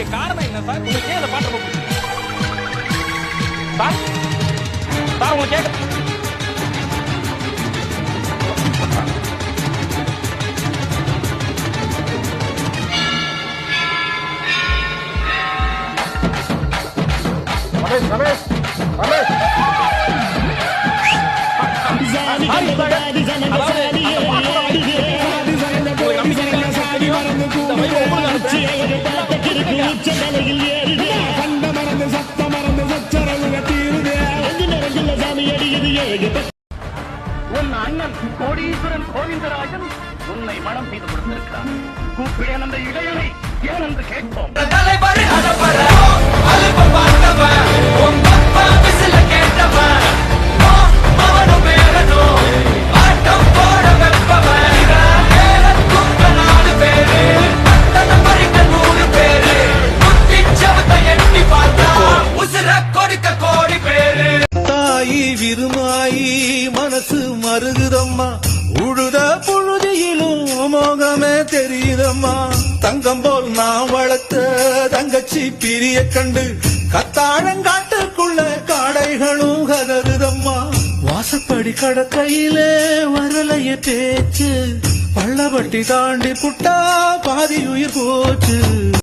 வேண்டிய காரணம் என்ன சார்? உங்களுக்கு ஏன் அந்த பாட்டு ரொம்ப பிடிச்சிருக்கு சார்? சார் உங்களுக்கு கேட்க ரமேஷ் உன் அண்ணன் கோடீஸ்வரன் கோவிந்தராஜன் உன்னை மனம் செய்து கொடுத்திருக்கிறார். கூப்பிடேன் அந்த இடையனை ஏன் என்று கேட்போம். விருமாயி மனசு மருகுதம்மா, உழுத புழுதியிலும் மோகமே தெரியுதம்மா. தங்கம் போல் நான் வளர்த்த தங்கச்சி பிரிய கண்டு கத்தாழங்காட்டுக்குள்ள காடைகளும் கதறுதம்மா. வாசப்படி கடற்கையிலே வரலைய பேச்சு, பள்ளப்பட்டி தாண்டி புட்டா பாதி உயிர் போச்சு.